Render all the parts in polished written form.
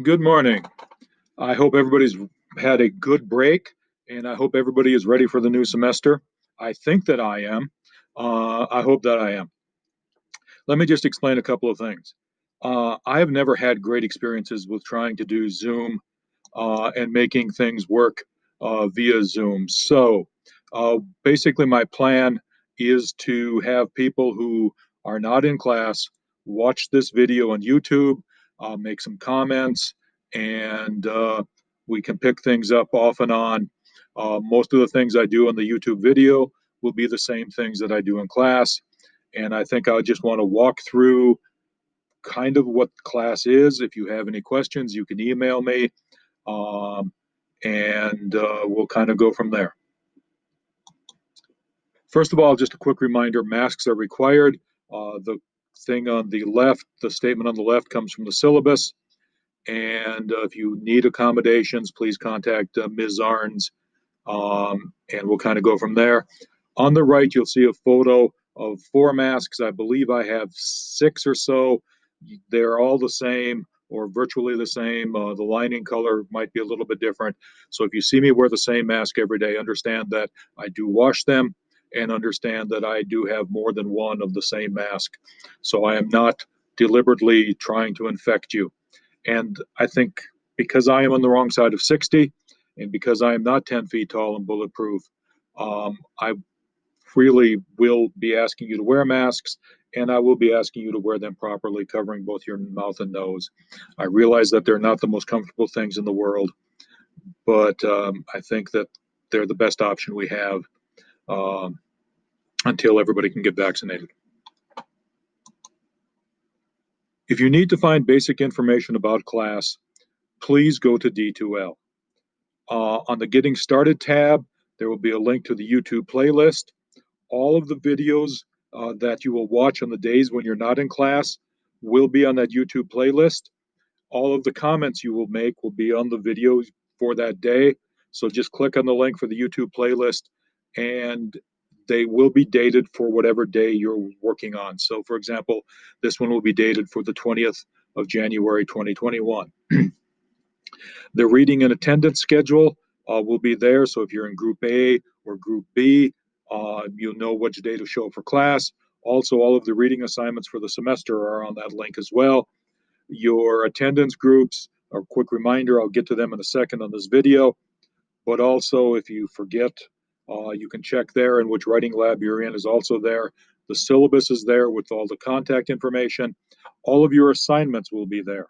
Good morning. I hope everybody's had a good break and I hope everybody is ready for the new semester. I think that I am. I hope that I am. Let me just explain a couple of things. I have never had great experiences with trying to do Zoom and making things work via Zoom. So basically, my plan is to have people who are not in class watch this video on YouTube, make some comments, and we can pick things up off and on. Most of the things I do on the YouTube video will be the same things that I do in class. And I think I just want to walk through kind of what class is. If you have any questions, you can email me, um, and we'll kind of go from there. First of all, just a quick reminder, masks are required. The thing on the left, the statement on the left comes from the syllabus. And if you need accommodations, please contact Ms. Arns, and we'll kind of go from there. On the right, you'll see a photo of four masks. I believe I have six or so. They're all the same or virtually the same. The lining color might be a little bit different. So if you see me wear the same mask every day, understand that I do wash them and understand that I do have more than one of the same mask. So I am not deliberately trying to infect you. And I think because I am on the wrong side of 60 and because I am not 10 feet tall and bulletproof, I freely will be asking you to wear masks, and I will be asking you to wear them properly, covering both your mouth and nose. I realize that they're not the most comfortable things in the world, but I think that they're the best option we have um, until everybody can get vaccinated. If you need to find basic information about class, please go to D2L. On the Getting Started tab, there will be a link to the YouTube playlist. All of the videos that you will watch on the days when you're not in class will be on that YouTube playlist. All of the comments you will make will be on the videos for that day. So just click on the link for the YouTube playlist and they will be dated for whatever day you're working on. So, for example, this one will be dated for the 20th of January 2021. The reading and attendance schedule will be there. So if you're in Group A or Group B, you'll know which day to show up for class. Also, all of the reading assignments for the semester are on that link as well. Your attendance groups, a quick reminder, I'll get to them in a second on this video. But also, if you forget, you can check there, and which writing lab you're in is also there. The syllabus is there with all the contact information. All of your assignments will be there.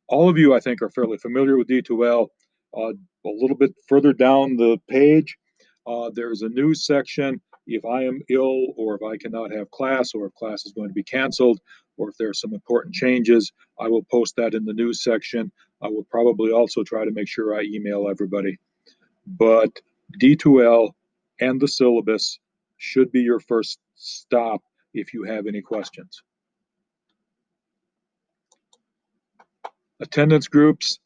All of you, I think, are fairly familiar with D2L. A little bit further down the page, there's a news section. If I am ill, or if I cannot have class, or if class is going to be canceled, or if there are some important changes, I will post that in the news section. I will probably also try to make sure I email everybody. But D2L and the syllabus should be your first stop if you have any questions. Attendance groups,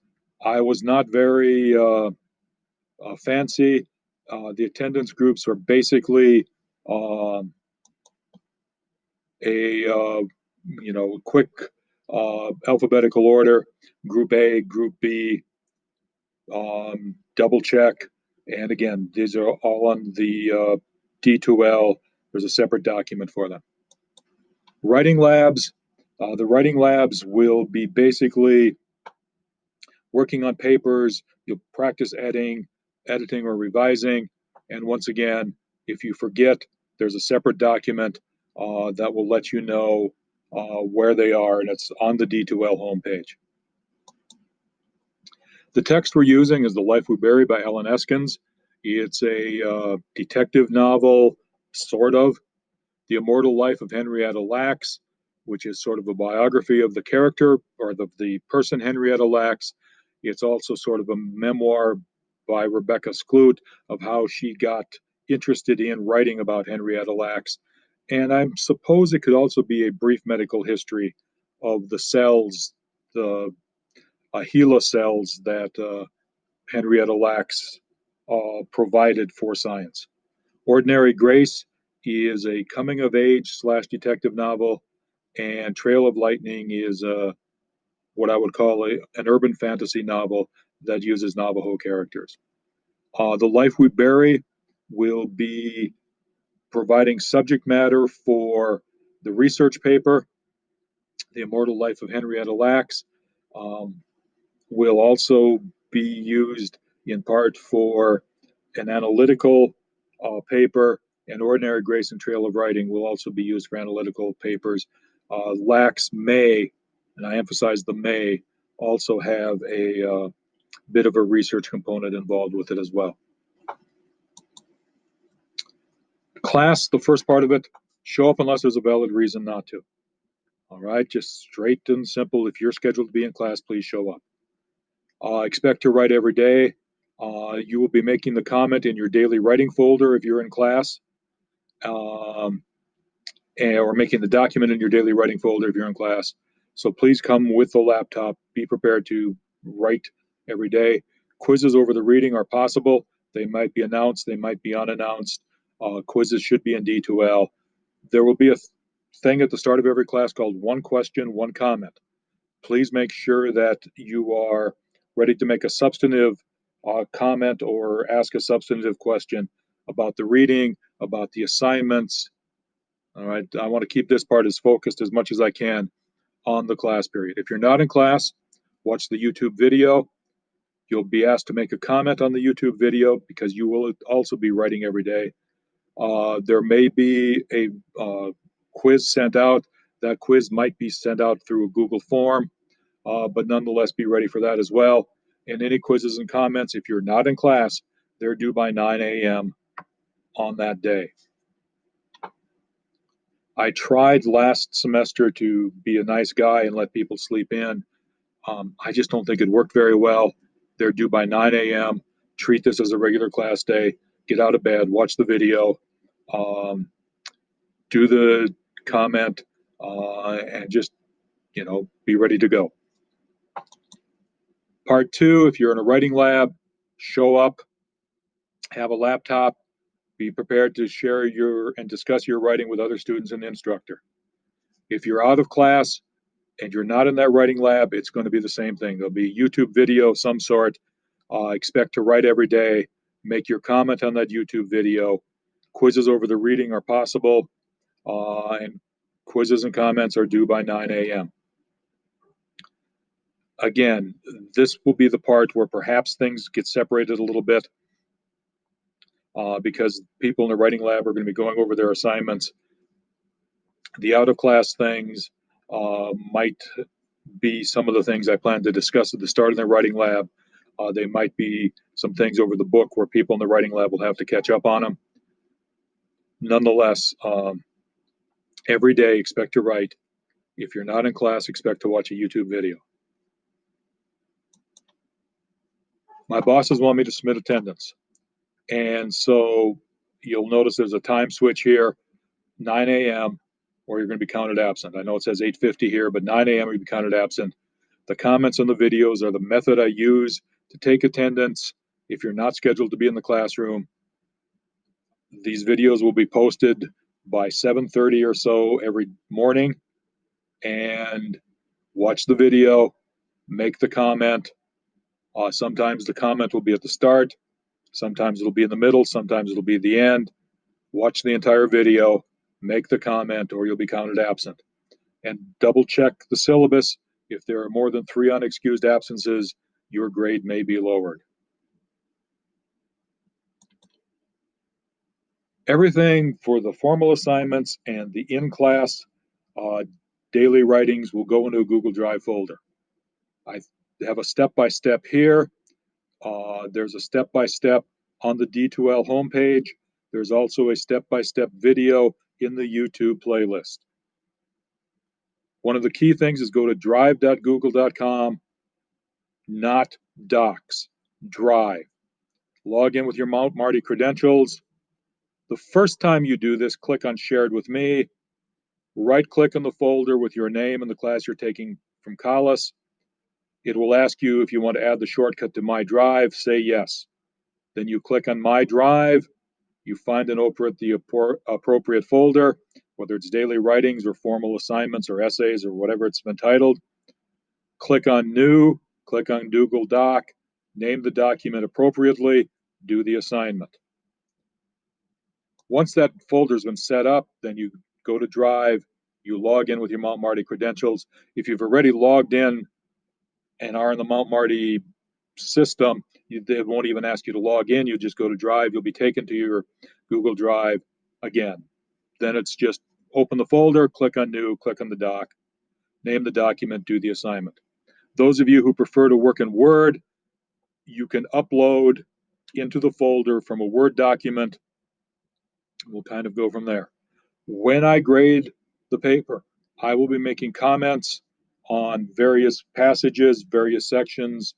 I was not very fancy. The attendance groups are basically um, a quick alphabetical order. Group A, Group B, double check, and again, these are all on the D2L. There's a separate document for them. Writing labs. The writing labs will be basically working on papers. You'll practice editing or revising. And once again, if you forget, there's a separate document that will let you know where they are, and it's on the D2L homepage. The text we're using is The Life We Bury by Ellen Eskens. It's a detective novel, sort of. The Immortal Life of Henrietta Lacks, which is sort of a biography of the character or the person Henrietta Lacks. It's also sort of a memoir by Rebecca Skloot of how she got interested in writing about Henrietta Lacks. And I suppose it could also be a brief medical history of the cells, the HeLa cells that Henrietta Lacks provided for science. Ordinary Grace is a coming of age slash detective novel, and Trail of Lightning is a what I would call an urban fantasy novel that uses Navajo characters. The Life We Bury will be providing subject matter for the research paper, The Immortal Life of Henrietta Lacks. Um, will also be used in part for an analytical paper, and Ordinary Grace and Trail of Writing will also be used for analytical papers. Lacks may, and I emphasize the may, also have a bit of a research component involved with it as well. Class, the first part of it, show up unless there's a valid reason not to. All right, just straight and simple. If you're scheduled to be in class, please show up. Expect to write every day. You will be making the comment in your daily writing folder if you're in class, or making the document in your daily writing folder if you're in class. So please come with the laptop. Be prepared to write every day. Quizzes over the reading are possible. They might be announced, they might be unannounced. Quizzes should be in D2L. There will be a thing at the start of every class called one question, one comment. Please make sure that you are ready to make a substantive comment or ask a substantive question about the reading, about the assignments. All right, I want to keep this part as focused as much as I can on the class period. If you're not in class, watch the YouTube video. You'll be asked to make a comment on the YouTube video because you will also be writing every day. There may be a quiz sent out. That quiz might be sent out through a Google form, but nonetheless, be ready for that as well. And any quizzes and comments, if you're not in class, they're due by 9 a.m. on that day. I tried last semester to be a nice guy and let people sleep in. I just don't think it worked very well. They're due by 9 a.m. Treat this as a regular class day. Get out of bed, watch the video, do the comment, and just, be ready to go. Part two, if you're in a writing lab, show up, have a laptop, be prepared to share and discuss your writing with other students and the instructor. If you're out of class and you're not in that writing lab, it's going to be the same thing. There'll be a YouTube video of some sort. Expect to write every day. Make your comment on that YouTube video. Quizzes over the reading are possible, and quizzes and comments are due by 9 a.m. Again, this will be the part where perhaps things get separated a little bit, because people in the writing lab are going to be going over their assignments. The out of class things might be some of the things I plan to discuss at the start of the writing lab. They might be some things over the book where people in the writing lab will have to catch up on them. Nonetheless, every day expect to write. If you're not in class, expect to watch a YouTube video. My bosses want me to submit attendance. And so you'll notice there's a time switch here, 9 a.m., or you're going to be counted absent. I know it says 8:50 here, but 9 a.m. you'll be counted absent. The comments on the videos are the method I use to take attendance if you're not scheduled to be in the classroom. These videos will be posted by 7:30 or so every morning, and watch the video, make the comment. Sometimes the comment will be at the start, sometimes it'll be in the middle, sometimes it'll be at the end. Watch the entire video, make the comment, or you'll be counted absent. And double check the syllabus. If there are more than 3 unexcused absences, your grade may be lowered. Everything for the formal assignments and the in-class daily writings will go into a Google Drive folder. I have a step-by-step here. There's a step-by-step on the D2L homepage. There's also a step-by-step video in the YouTube playlist. One of the key things is go to drive.google.com, not Docs, Drive. Log in with your Mount Marty credentials. The first time you do this, click on Shared with Me. Right-click on the folder with your name and the class you're taking from Collis. It will ask you if you want to add the shortcut to My Drive. Say yes. Then you click on My Drive. You find and open the appropriate folder, whether it's daily writings or formal assignments or essays or whatever it's been titled. Click on New, click on Google Doc, name the document appropriately, do the assignment. Once that folder's been set up, then you go to Drive, you log in with your Mount Marty credentials. If you've already logged in and are in the Mount Marty system, they won't even ask you to log in. You just go to Drive. You'll be taken to your Google Drive again. Then it's just open the folder, click on New, click on the doc, name the document, do the assignment. Those of you who prefer to work in Word, you can upload into the folder from a Word document. We'll kind of go from there. When I grade the paper, I will be making comments on various passages, various sections,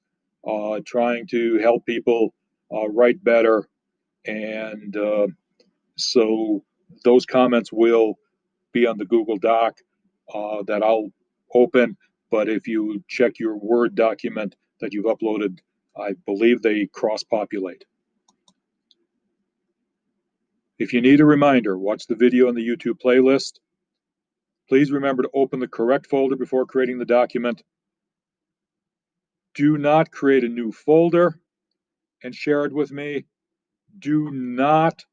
trying to help people write better. And so those comments will be on the Google Doc that I'll open. But if you check your Word document that you've uploaded, I believe they cross-populate. If you need a reminder, watch the video on the YouTube playlist. Please remember to open the correct folder before creating the document. Do not create a new folder and share it with me. Do not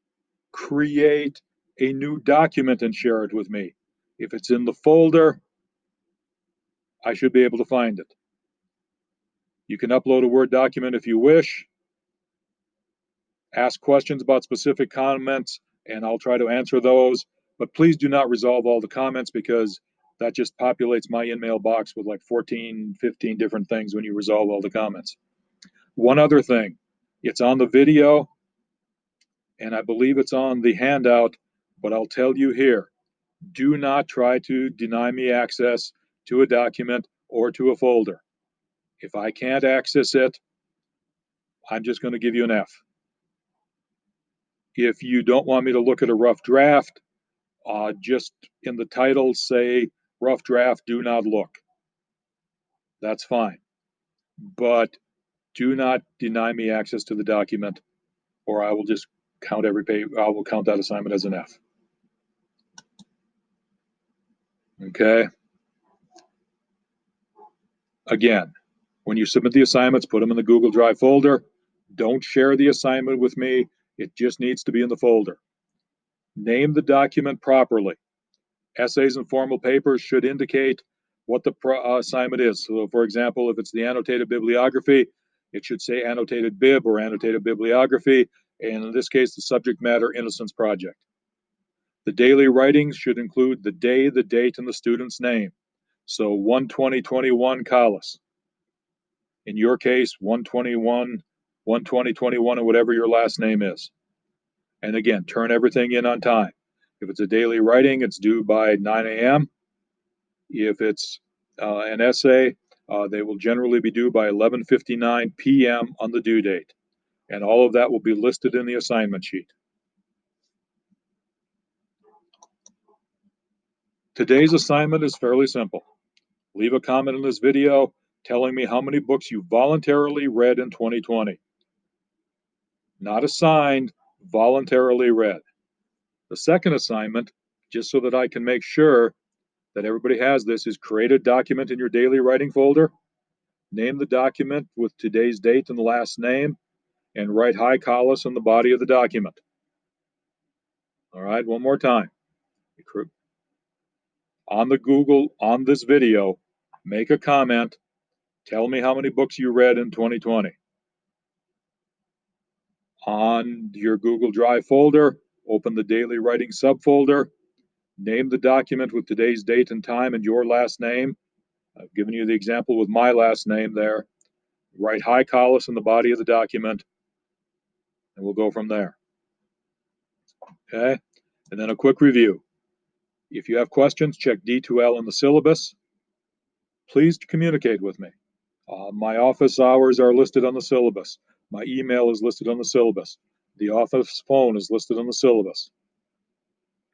create a new document and share it with me. If it's in the folder, I should be able to find it. You can upload a Word document if you wish. Ask questions about specific comments, and I'll try to answer those. But please do not resolve all the comments, because that just populates my email box with like 14, 15 different things when you resolve all the comments. One other thing, it's on the video, and I believe it's on the handout, but I'll tell you here, do not try to deny me access to a document or to a folder. If I can't access it, I'm just going to give you an F. If you don't want me to look at a rough draft, just in the title say rough draft, do not look. That's fine. But do not deny me access to the document, or I will just count every page. I will count that assignment as an F. Okay. Again, when you submit the assignments, put them in the Google Drive folder. Don't share the assignment with me. It just needs to be in the folder. Name the document properly. Essays and formal papers should indicate what the assignment is. So, for example, if it's the annotated bibliography, it should say annotated bib or annotated bibliography, and in this case, the subject matter Innocence Project. The daily writings should include the day, the date, and the student's name. So 1/20/21 Collis. In your case, 1/21, 1/20/21, or whatever your last name is. And again, turn everything in on time. If it's a daily writing, it's due by 9 a.m. If it's an essay, they will generally be due by 11:59 p.m. on the due date. And all of that will be listed in the assignment sheet. Today's assignment is fairly simple. Leave a comment in this video telling me how many books you voluntarily read in 2020. Not assigned, voluntarily read. The second assignment, just so that I can make sure that everybody has this, is create a document in your daily writing folder. Name the document with today's date and the last name, and write Hi Collis in the body of the document. All right, one more time. On the Google, on this video, make a comment. Tell me how many books you read in 2020. On your Google Drive folder, open the daily writing subfolder. Name the document with today's date and time and your last name. I've given you the example with my last name there. Write Hi Collis in the body of the document, and we'll go from there. Okay? And then a quick review. If you have questions, check D2L in the syllabus. Please communicate with me. My office hours are listed on the syllabus. My email is listed on the syllabus. The office phone is listed on the syllabus.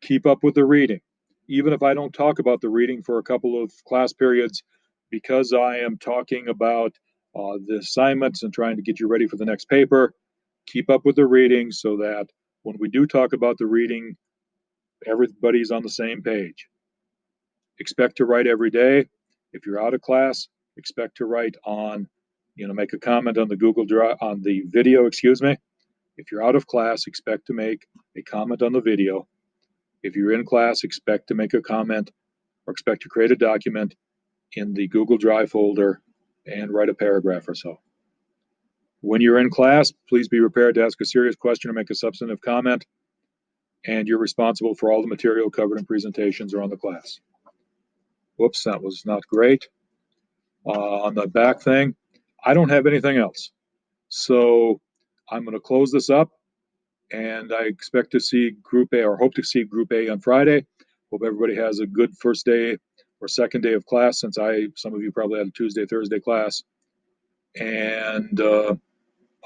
Keep up with the reading. Even if I don't talk about the reading for a couple of class periods, because I am talking about the assignments and trying to get you ready for the next paper, keep up with the reading so that when we do talk about the reading, everybody's on the same page. Expect to write every day. If you're out of class, expect to write on, make a comment on the Google Drive, on the video, excuse me. If you're out of class, expect to make a comment on the video. If you're in class, expect to make a comment or expect to create a document in the Google Drive folder and write a paragraph or so. When you're in class, please be prepared to ask a serious question or make a substantive comment, and you're responsible for all the material covered in presentations around the class. Whoops, that was not great. On the back thing, I don't have anything else. So I'm going to close this up, and I expect to see Group A, or hope to see Group A on Friday. Hope everybody has a good first day or second day of class, since some of you probably had a Tuesday, Thursday class. And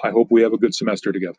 I hope we have a good semester together.